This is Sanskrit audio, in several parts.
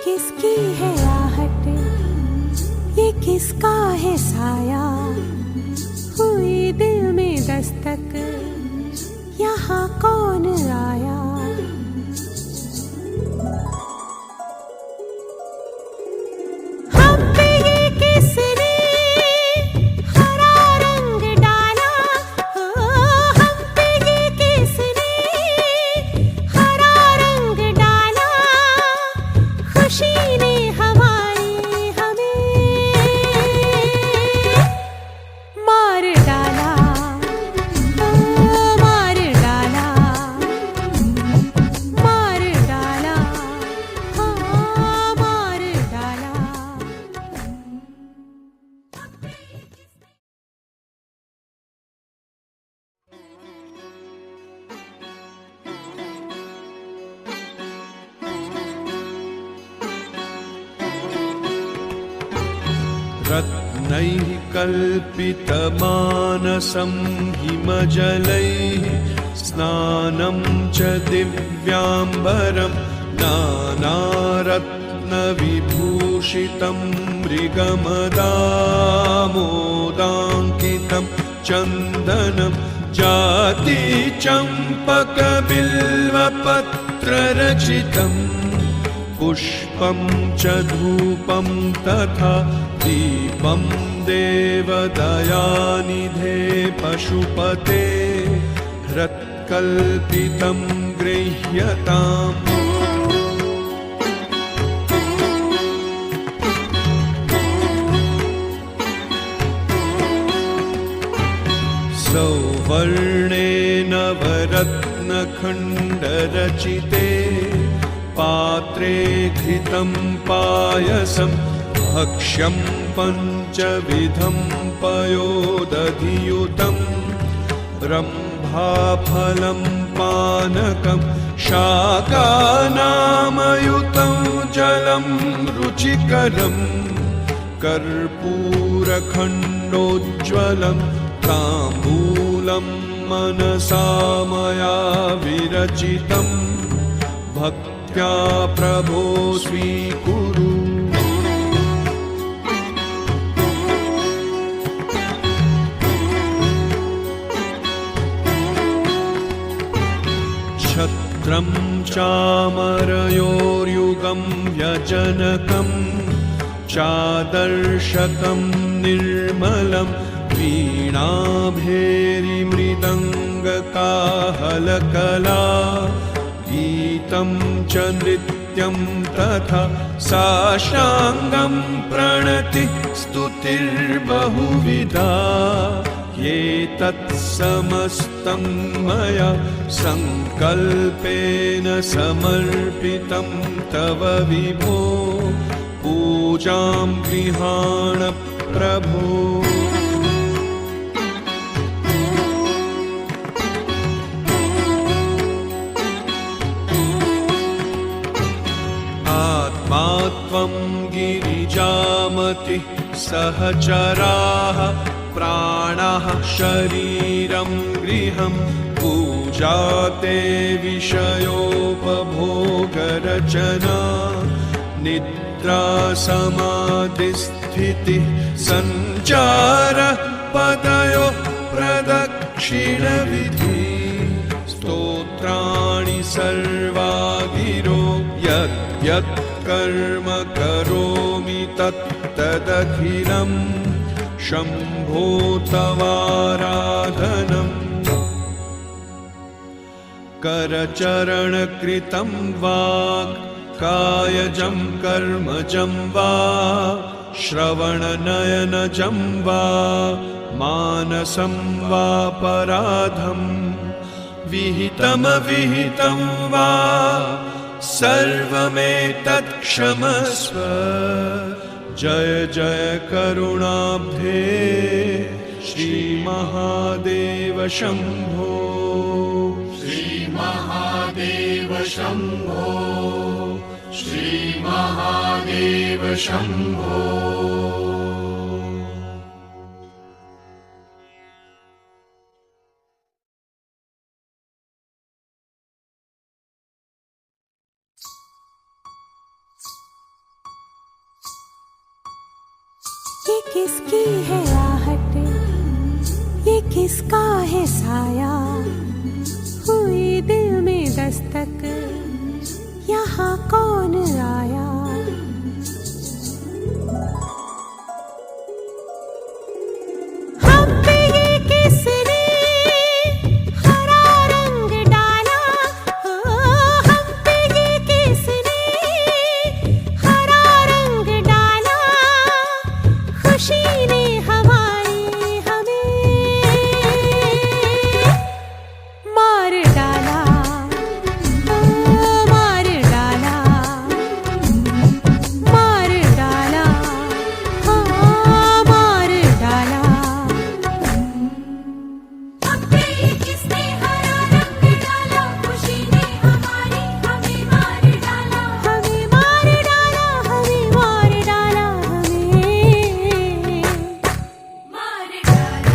किसकी है आहट, ये किसका है साया, हुई दिल में दस्तक, यहाँ कौन आया। हम पे ये किसने हरा रंग डाला, हम पे ये किसने हरा रंग डाला, खुशी ने हमारी हमें मार डाला, मार डाला, मार डाला, हाँ मार डाला। रत्नैः कल्पितमानसं हिमजलैः स्नानं च दिव्याम्बरं नानारत्नविभूषितं मृगमदामोदाङ्कितं चन्दनं जातिचम्पकबिल्वपत्ररचितम् पुष्पं च धूपं तथा दीपं देवदयानिधे पशुपते हृत्कल्पितं गृह्यताम्। सौवर्णेन नवरत्नखण्डरचिते पात्रे घृतं पायसं भक्ष्यं पञ्चविधं पयोदधियुतं ब्रह्माफलं पानकं शाकानामयुतं जलं रुचिकरं कर्पूरखण्डोज्ज्वलं ताम्बूलं मनसा मया विरचितं भक्त्या प्रभो स्वीकुरु। छत्रं चामरयोर्युगं व्यजनकं चादर्शकं निर्मलं वीणाभेरीमृदङ्गकाहलकला गीतं च नृत्यं तथा साष्टाङ्गं प्रणति स्तुतिर्बहुविधा एतत्समस्तं मया सङ्कल्पेन समर्पितं तव विभो पूजां गृहाण प्रभो। त्वं गिरिजामति सहचराः प्राणाः शरीरं गृहं पूजा ते विषयोपभोगरचना निद्रा समाधिस्थितिः सञ्चार पदयो प्रदक्षिणविधि स्तोत्राणि सर्वा गिरो यत् कर्म करोमि तत्तदखिलं शम्भो तवाराधनम्। करचरणकृतं वाक् कायजं कर्मजं वा श्रवणनयनजं वा मानसं वापराधं विहितमविहितं वा सर्वमेतत् क्षमस्व। जय जय करुणाब्धे श्रीमहादेव शम्भो। श्रीमहादेव शम्भो, श्रीमहादेव शम्भो। किसकी है आहट, ये किसका है साया, हुई दिल में दस्तक, यहाँ कौन आया। हम पे ये किसने हरा रंग डाला, हम पे ये किसने हरा रंग डाला, खुशी ने हमारी हमें मार डाला, मार डाला, मार डाला, हाँ मार डाला। हम पे ये किसने हरा रंग डाला, खुशी ने हमारी हमें मार डाला, हमें मार डाला, हमें मार डाला, हमें मार डाला,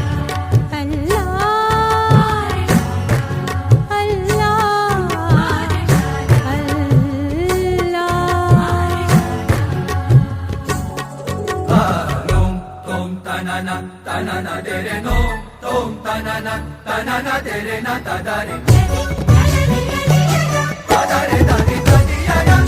da da da da da da